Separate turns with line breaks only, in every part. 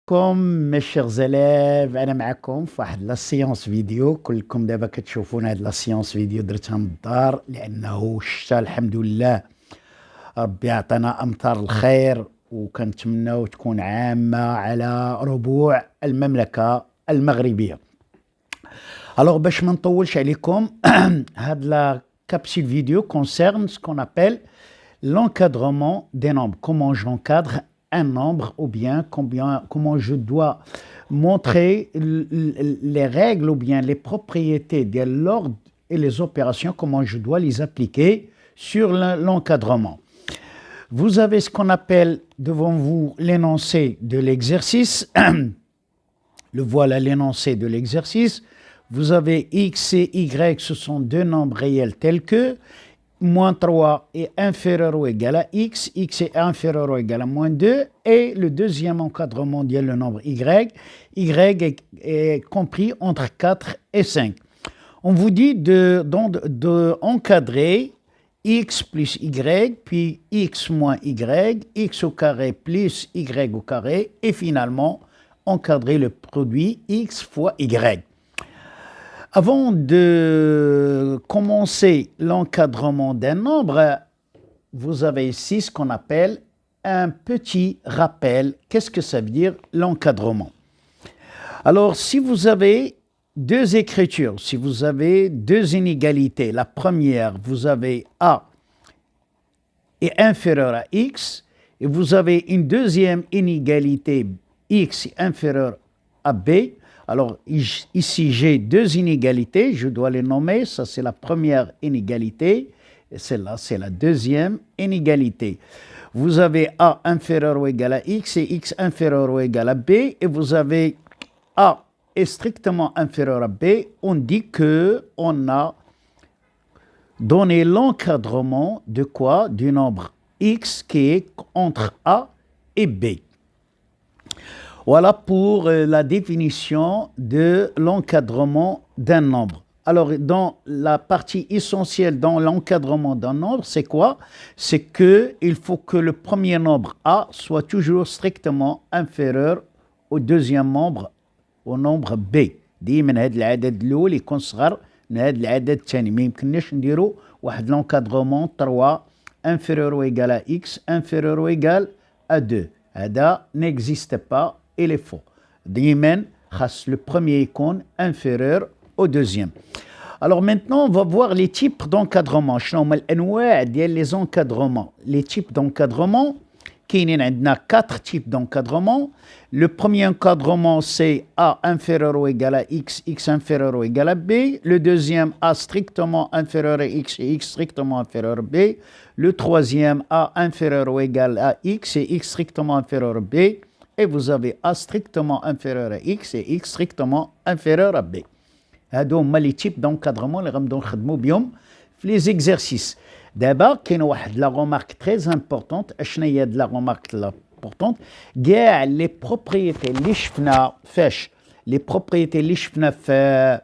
Comme mes chers élèves, أنا معكم في واحد لا سيونس فيديو. كلكم دابا كتشوفون هاد لا سيونس فيديو درتها من الدار لأنه الشتا الحمد لله ربي عطانا أمطار الخير، وكنتمناو تكون عامة على ربوع المملكة المغربية. Alors باش ما نطولش عليكم هاد لا capsule vidéo concerne ce qu'on appelle l'encadrement des nombres. Comment j'encadre un nombre, ou bien comment je dois montrer les règles ou bien les propriétés de l'ordre et les opérations, comment je dois les appliquer sur l'encadrement. Vous avez ce qu'on appelle devant vous l'énoncé de l'exercice. Le voilà, l'énoncé de l'exercice. Vous avez x et y, ce sont deux nombres réels tels que moins 3 est inférieur ou égal à x, x est inférieur ou égal à moins 2, et le deuxième encadrement dit le nombre y est compris entre 4 et 5. On vous dit d'encadrer x plus y, puis x moins y, x au carré plus y au carré, et finalement encadrer le produit x fois y. Avant de commencer l'encadrement d'un nombre, vous avez ici ce qu'on appelle un petit rappel. Qu'est-ce que ça veut dire l'encadrement? Alors, si vous avez deux écritures, si vous avez deux inégalités, la première, vous avez A est inférieur à X, et vous avez une deuxième inégalité, X est inférieur à B. Alors, ici, j'ai deux inégalités, je dois les nommer. Ça, c'est la première inégalité, et celle-là, c'est la deuxième inégalité. Vous avez A inférieur ou égal à X et X inférieur ou égal à B, et vous avez A est strictement inférieur à B. On dit qu'on a donné l'encadrement de quoi? Du nombre X qui est entre A et B. Voilà pour la définition de l'encadrement d'un nombre. Alors, dans la partie essentielle dans l'encadrement d'un nombre, c'est quoi? C'est qu'il faut que le premier nombre A soit toujours strictement inférieur au deuxième nombre, au nombre B. ديما هاد العدد الأول يكون صغر من هاد العدد الثاني. ما يمكنناش نديرو واحد l'encadrement 3 inférieur ou égal à X inférieur ou égal à 2. هذا n'existe pas. Il est faux. دايما خاص le premier يكون inférieur au deuxième. Alors maintenant, on va voir les types d'encadrement. شنو هما الأنواع ديال les encadrements. Les types d'encadrement, كاينين عندنا 4 types d'encadrement. Le premier encadrement, c'est A inférieur ou égal à X, X inférieur ou égal à B. Le deuxième, A strictement inférieur à X et X strictement inférieur à B. Le troisième, A inférieur ou égal à X et X strictement inférieur à B. Et vous avez A strictement inférieur à X et X strictement inférieur à B. هادو هما لي تيب دونكادرمون اللي غنبداو نخدموا بهم في لي زيكزارسيس. دابا كاين واحد لا رومارك تري امبورطونط. اشنا هي هاد لا رومارك امبورطونط؟ كاع لي بروبريتي اللي شفنا فاش لي بروبريتي اللي شفنا في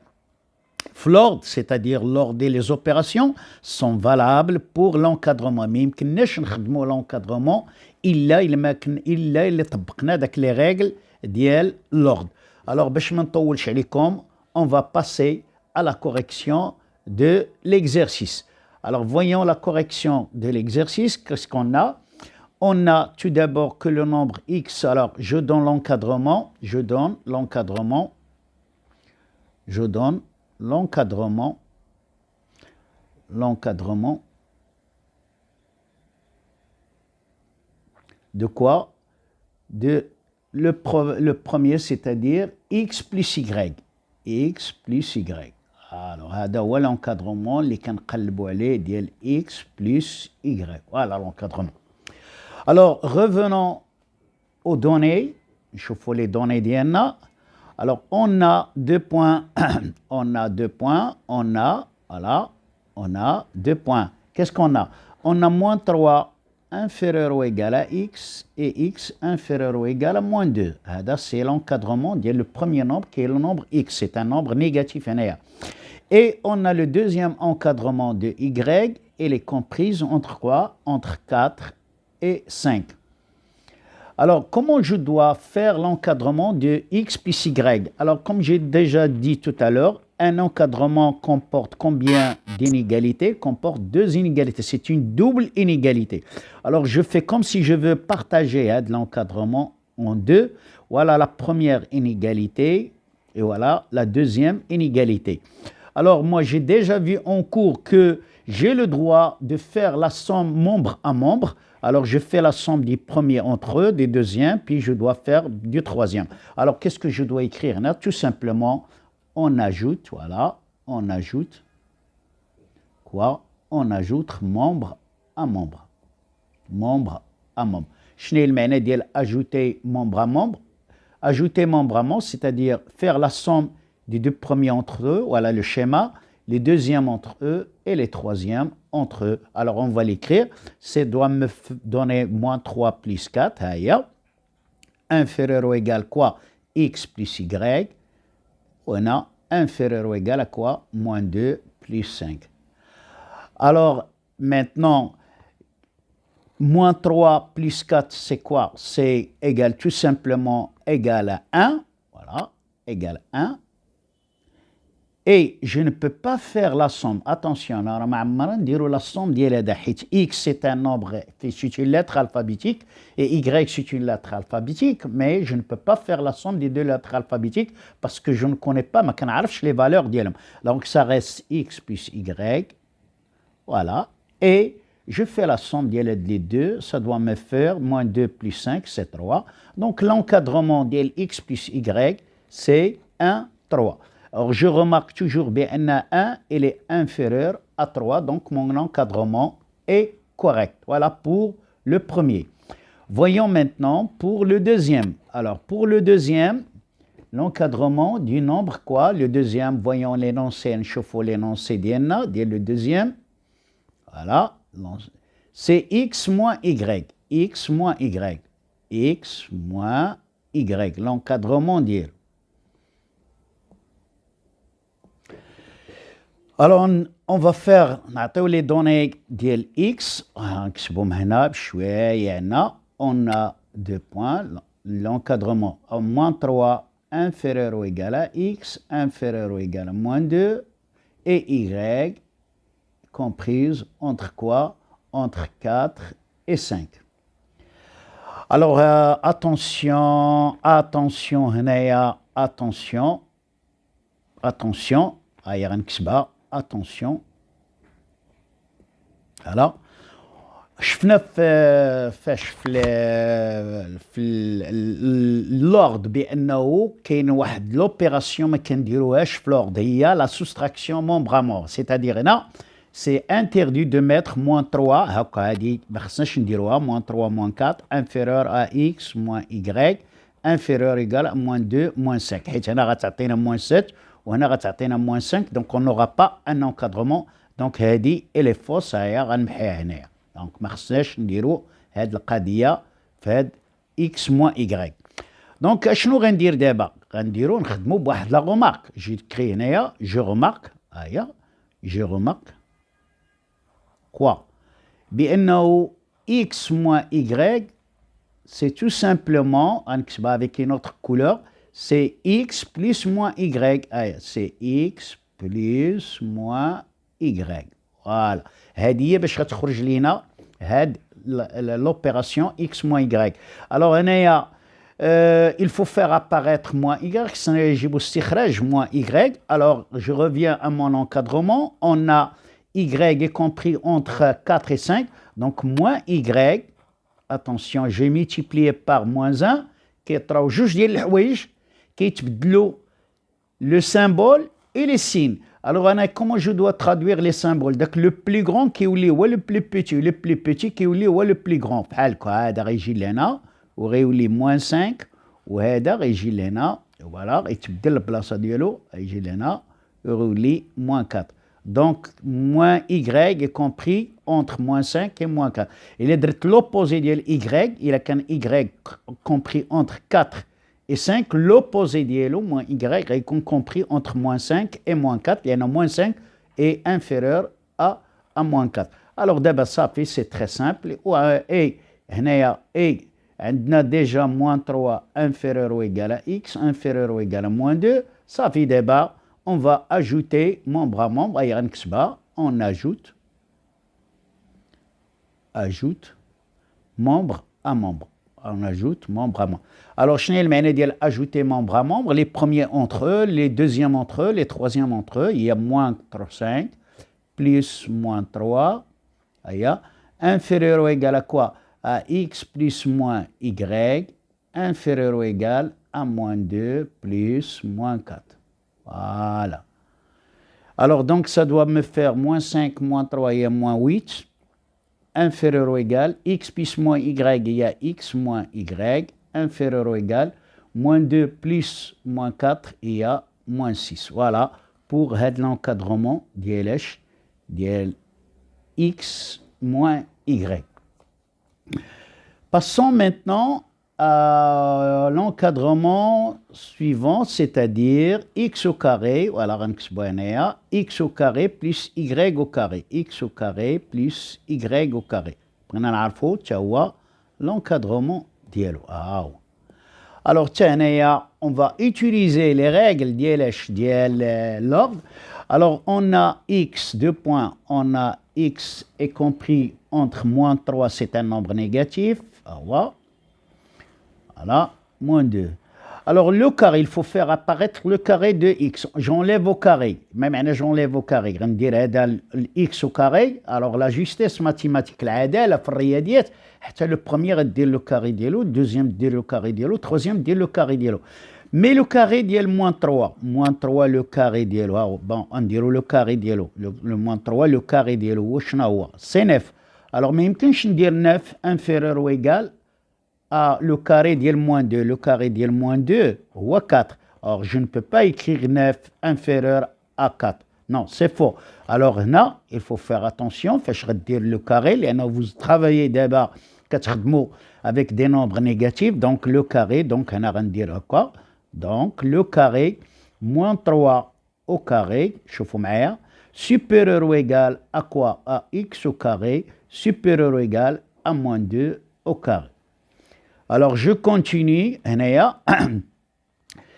l'ordre, c'est-à-dire l'ordre et les opérations, sont valables pour l'encadrement. ما يمكنناش نخدموا l'encadrement إلا طبقنا داك les règles ديال l'ordre. Alors باش ما نطولش عليكم, on va passer à la correction de l'exercice. Alors voyons la correction de l'exercice. Qu'est-ce qu'on a? On a tout d'abord que le nombre x. Alors je donne l'encadrement de quoi? De le premier, c'est-à-dire x plus y. X plus y. Alors, هذا هو l'encadrement اللي كنقلبوا عليه ديال x plus y. Voilà l'encadrement. Alors, revenons aux données. نشوفوا les données ديالنا. Alors, on a deux points. On a deux points. Qu'est-ce qu'on a? On a moins 3 inférieur ou égal à x et x inférieur ou égal à moins 2. C'est l'encadrement le premier nombre qui est le nombre x. C'est un nombre négatif. Et on a le deuxième encadrement de y. Elle est comprise entre quoi? Entre 4 et 5. Alors, comment je dois faire l'encadrement de x plus y? Alors, comme j'ai déjà dit tout à l'heure, un encadrement comporte combien d'inégalités? Comporte deux inégalités. C'est une double inégalité. Alors, je fais comme si je veux partager de l'encadrement en deux. Voilà la première inégalité et voilà la deuxième inégalité. Alors, moi, j'ai déjà vu en cours que j'ai le droit de faire la somme membre à membre. Alors, je fais la somme des premiers entre eux, des deuxièmes, puis je dois faire du troisième. Alors, qu'est-ce que je dois écrire là? Tout simplement, on ajoute, voilà, on ajoute quoi? On ajoute membre à membre. Membre à membre. Je n'ai le معنى ديال ajouter membre à membre. Ajouter membre à membre, c'est-à-dire faire la somme des deux premiers entre eux, voilà le schéma, les deuxièmes entre eux et les troisièmes entre eux. Alors, on va l'écrire. Ça doit me donner moins 3 plus 4. Inférieur ou égal quoi? X plus Y. On a inférieur ou égal à quoi? Moins 2 plus 5. Alors, maintenant, moins 3 plus 4, c'est quoi? C'est égal tout simplement égal à 1. Voilà, égal à 1. Et je ne peux pas faire la somme. Attention, la somme x c'est un nombre, c'est une lettre alphabétique, et y c'est une lettre alphabétique, mais je ne peux pas faire la somme des deux lettres alphabétiques parce que je ne connais pas, les valeurs d'elles. Donc ça reste x plus y, voilà, et je fais la somme des deux, ça doit me faire moins 2 plus 5, c'est 3. Donc l'encadrement de x plus y, c'est 1, 3. Alors, je remarque toujours bien 1, il est inférieur à 3, donc mon encadrement est correct. Voilà pour le premier. Voyons maintenant pour le deuxième. Alors, pour le deuxième, l'encadrement du nombre quoi? Le deuxième, voyons l'énoncé, on l'énoncé d'N, le deuxième. Voilà, c'est x moins y. X moins y. X moins y. L'encadrement d'N. Alors, on va faire les données de x. On a deux points. L'encadrement à moins 3 inférieur ou égal à x, inférieur ou égal à moins 2, et y comprise entre quoi? Entre 4 et 5. Alors, attention, attention, attention, attention, attention. Alors, شفنا في اللورد بانه كاين واحد لوبيراسيون ما كنديروهاش في لورد هي لا سوستراكسيون مومبر ا مومبر سيتادير هنا سي انتردي دو ميتر موان 3 هكا هادي ما خصناش نديروها موان 3 موان 4 انفيرور ا اكس موان اي انفيرور ايكال موان 2 موان 5 حيت هنا غتعطينا موان 7 وهنا غتعطينا موان 5 دونك اون نوغا با ان انكادرومون دونك هادي الي فوس هيا غنمحيها هنايا دونك ما خصناش نديرو هاد القضيه في هاد اكس موان ايكغيك دونك اشنو غندير دابا غنديرو نخدمو بواحد لا غومارك جي كري هنايا جو رومارك هيا جو رومارك كوا بانه اكس موان ايكغيك سي تو سامبلومون غنكتبها افيك اون اوتر كولور سي x plus moins y. C'est x plus moins y. Voilà. هذه باش غتخرج لينا هاد l'opération x moins y. Alors هنايا il faut faire apparaître moins y. خصنا يجيبو استخراج moins y. Alors je reviens à mon encadrement. On a y est compris entre 4 et 5. Donc moins y. Attention, j'ai multiplié par moins 1 كيطراو جوج ديال الحوايج كيتبدلوا le symbole et les signes. Alors, comment je dois traduire les symboles? Donc, le plus grand qui est le plus petit qui est le plus grand. بحال هذا غيجي لهنا وغيولي moins 5 وهذا غيجي لهنا voilà يتبدل البلاصه ديالو غيجي لهنا وغيولي moins 4. Donc, moins y est compris entre moins 5 et moins 4. Il est l'opposé de y, il a qu'un y compris entre 4 et 5. L'opposé de moins y est compris entre moins 5 et moins 4. Il y en a moins 5 est inférieur à moins 4. Alors, d'abord, ça, c'est très simple. Et On a déjà moins 3 inférieur ou égal à x, inférieur ou égal à moins 2. Ça fait débat. On va ajouter membre à membre. On ajoute membre à membre. On ajoute membre à membre. Alors, je vais ajouter membre à membre. Les premiers entre eux, les deuxièmes entre eux, les troisièmes entre eux. Il y a moins 5 plus moins 3. Inférieur ou égal à quoi? À x plus moins y, inférieur ou égal à moins 2 plus moins 4. Voilà. Alors, donc, ça doit me faire moins 5, moins 3 et moins 8, inférieur ou égal, x plus moins y, il y a x moins y, inférieur ou égal, moins 2 plus moins 4, il y a moins 6. Voilà, pour l'encadrement de x moins y. Passons maintenant à l'encadrement suivant, c'est-à-dire x au carré, voilà, x au carré plus y au carré, x au carré plus y au carré. L'encadrement dialo. Alors, on va utiliser les règles de l'ordre. Alors, on a x, 2 points, on a x est compris entre moins 3, c'est un nombre négatif. Voilà, moins 2. Alors, le carré, il faut faire apparaître le carré de x. J'enlève au carré. Même j'enlève au carré. On dirait x au carré. Alors, la justesse mathématique, la فرياديات, le premier dit le carré de l'eau, le deuxième dit le carré de l'eau, le troisième dit le carré de l'eau. Mais le carré dit le moins 3. Moins 3, le carré de l'eau. Bon, on dirait le carré de l'eau. Le moins 3, le carré de l'eau. C'est 9. Alors, mais il peut dire 9 inférieur ou égal à le carré de moins 2. Le carré de moins 2, ou 4. Or, je ne peux pas écrire 9 inférieur à 4. Non, c'est faux. Alors, là, il faut faire attention. Je vais dire le carré. Là, vous travaillez d'abord 4 mots avec des nombres négatifs. Donc, le carré, donc, on va dire quoi? Donc, le carré, moins 3 au carré, supérieur ou égal à quoi? À x au carré, supérieur ou égal à moins 2 au carré. Alors, je continue.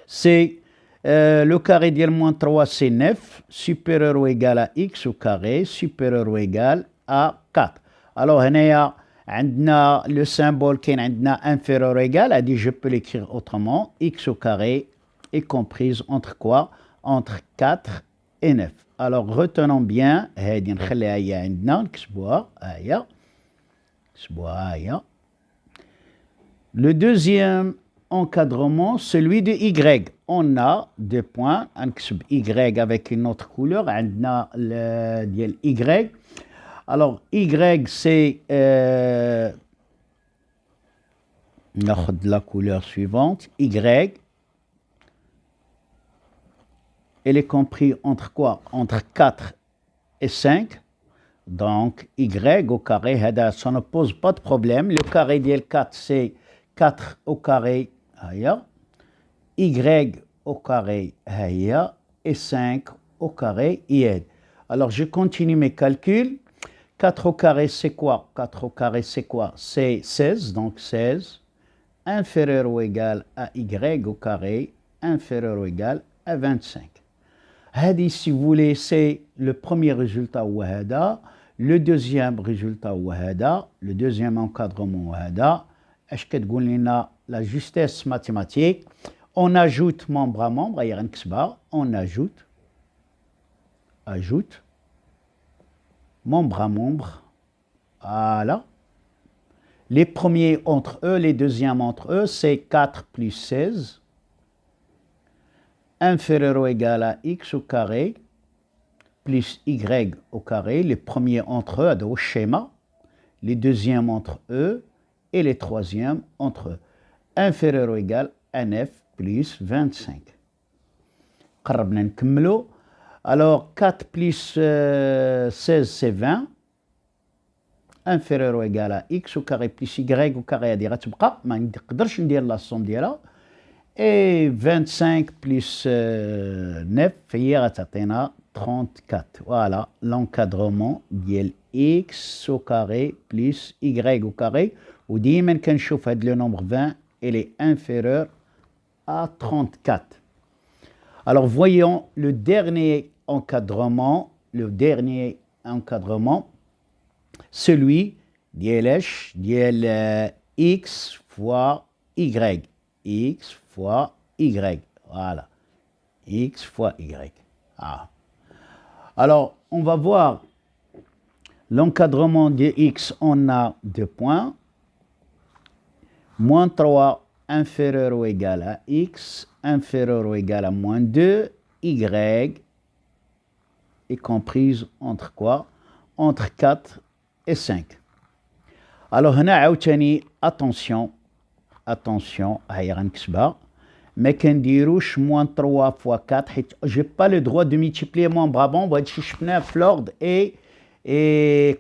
C'est le carré de moins 3, c'est 9, supérieur ou égal à x au carré, supérieur ou égal à 4. Alors, on a le symbole qui est inférieur ou égal, a dit je peux l'écrire autrement, x au carré est comprise entre quoi? Entre 4 et 9. Alors, retenons bien, le deuxième encadrement, celui de y. On a 2 points, y avec une autre couleur, on a le y. Alors, y, c'est la couleur suivante. Y, elle est comprise entre quoi? Entre 4 et 5. Donc, y au carré, ça ne pose pas de problème. Le carré de 4, c'est 4 au carré, y au carré, et 5 au carré, Alors, je continue mes calculs. 4 au carré, c'est quoi? 4 au carré, c'est quoi? C'est 16, donc 16, inférieur ou égal à y au carré, inférieur ou égal à 25. Hadi, si vous voulez, c'est le premier résultat wahada, le deuxième résultat wahada, le deuxième encadrement wahada. Est-ce que vous avez la justesse mathématique? On ajoute membre à membre, on ajoute membre à membre. Voilà. Les premiers entre eux, les deuxièmes entre eux, c'est 4 plus 16, inférieur ou égal à x au carré, plus y au carré. Les premiers entre eux, au schéma. Les deuxièmes entre eux et les troisièmes entre eux. Inférieur ou égal à 9 plus 25. Alors, 4 plus 16, c'est 20. Inférieur ou égal à x au carré plus y au carré. La somme ديالها. Et 25 plus 9, هي 34. Voilà l'encadrement de x au carré plus y au carré وديما كنشوف هاد لو نومبر 20 il est inférieur à 34. Alors voyons le dernier encadrement, celui ديال x fois y, x fois y, voilà, x fois y. Ah. Alors on va voir l'encadrement de x, on a 2 points, moins 3 inférieur ou égal à x, inférieur ou égal à moins 2, y est comprise entre quoi? Entre 4 et 5. Alors, هنا عاوتاني attention, هاي غنكتبها ما كنديروش moins 3 fois 4 حيت j'ai pas le droit de multiplier membre à membre. هادشي شفناه في l'ordre et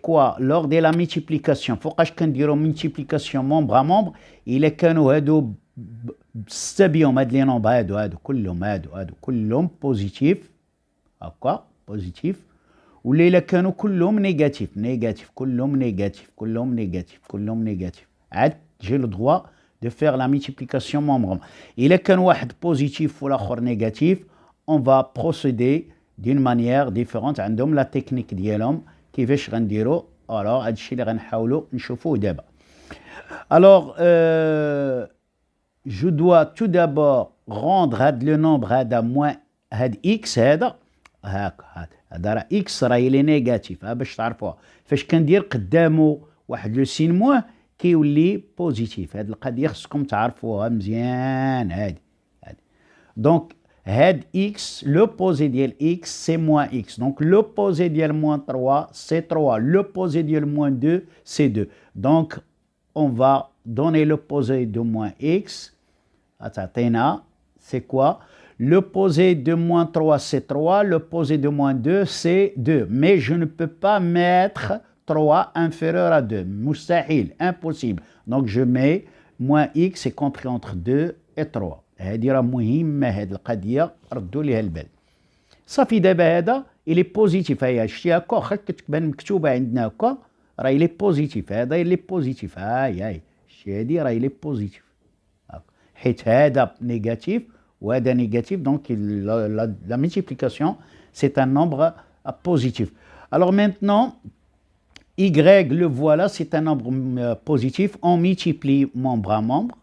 quoi lors de la multiplication. فوقاش كنديرو multiplication membre à membre إلا كانوا هادو بستة بيهم هاد لي نومبر هادو كلهم بوزيتيف هكا بوزيتيف ولا إلا كانوا كلهم نيجاتيف كلهم نيجاتيف عاد جي لو دروا دو فير لا ميتيبليكاسيون مومبر. إلا كان واحد بوزيتيف والآخر نيجاتيف اون فا بروسيدي دون مانيير ديفيرونت عندهم لا تكنيك ديالهم كيفاش غنديرو. الوغ هادشي اللي غنحاولو نشوفوه دابا. الوغ je dois tout d'abord rendre le nombre هذا moins هاد x هذا هاكا هذا راه x راه إلي نيجاتيف باش تعرفوها فاش كندير قدامو واحد لو سين موان كيولي بوزيتيف. هاد القضيه خصكم تعرفوها مزيان. هادي دونك هاد x لوبوزي ديال x سي موان x دونك لوبوزي ديال موان 3 سي 3 لوبوزي ديال موان 2 سي 2 دونك on va donner l'opposé de moins x. C'est quoi? L'opposé de moins 3, c'est 3. L'opposé de moins 2, c'est 2. Mais je ne peux pas mettre 3 inférieur à 2. Moustahil, impossible. Donc je mets moins x est compris entre 2 et 3. هذه راه مهمة هذه القضية ردوا ليها البال. صافي دابا هذا إلي بوزيتيف. هيا شتي هكا واخا كتبان مكتوبة عندنا هكا راه إلي بوزيتيف. هذا إلي بوزيتيف. هاي شتي هادي راه إلي بوزيتيف حيت هذا نيجاتيف وهذا نيجاتيف دونك la multiplication c'est un nombre positif. Alors maintenant y le voilà, c'est un nombre positif. On multiplie membre à membre.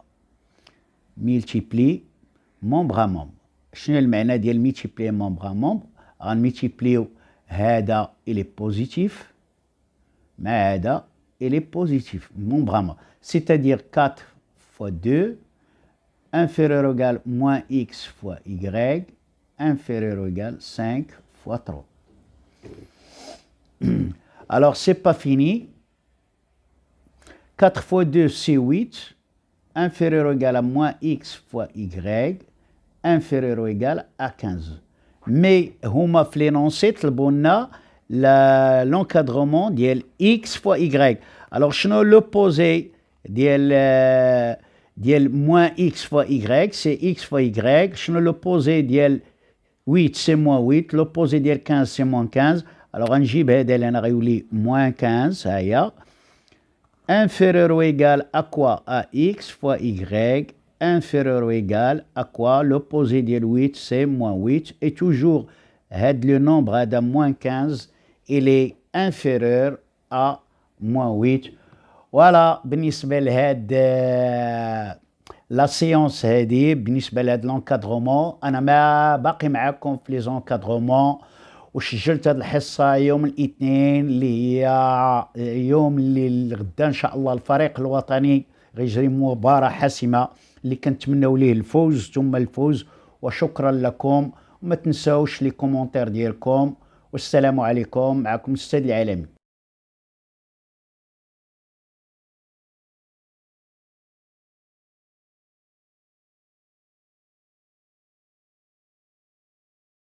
شنو المعنى ديال multiplier membre à membre؟ غنملتيبليو هذا إلي بوزيتيف مع هذا il est positif, membre à membre. C'est-à-dire 4 fois 2, inférieur ou égal moins x fois y, inférieur ou égal 5 fois 3. Alors, c'est pas fini. 4 fois 2, c'est 8. Inférieur ou égal à moins x fois y, inférieur ou égal à 15. Mais, huma في l'énoncé طلبونا l'encadrement ديال x fois y. Alors, شنو l'opposé ديال moins x fois y, c'est x fois y. شنو l'opposé ديال 8, c'est moins 8. L'opposé ديال 15, c'est moins 15. Alors, غنجيب هذا اللي أنا غيولي moins 15, هيا. Inférieur ou égal à quoi? À x fois y. Inférieur ou égal à quoi? L'opposé ديال 8, c'est moins 8. Et toujours, le nombre هذا moins 15, il est inférieur à moins 8. Voilà, بالنسبة لهاد لا سيونس هادي بالنسبة لهاد l'encadrement. أنا ما باقي معاكم في لي زونكادرومون وسجلت هاد الحصة يوم الاثنين اللي هي يوم اللي غدا إن شاء الله الفريق الوطني غيجري مباراة حاسمة اللي كنتمنوا ليه الفوز ثم الفوز. وشكرا لكم وما تنساوش لي كومونتير ديالكم والسلام عليكم. معكم السيد العالمي.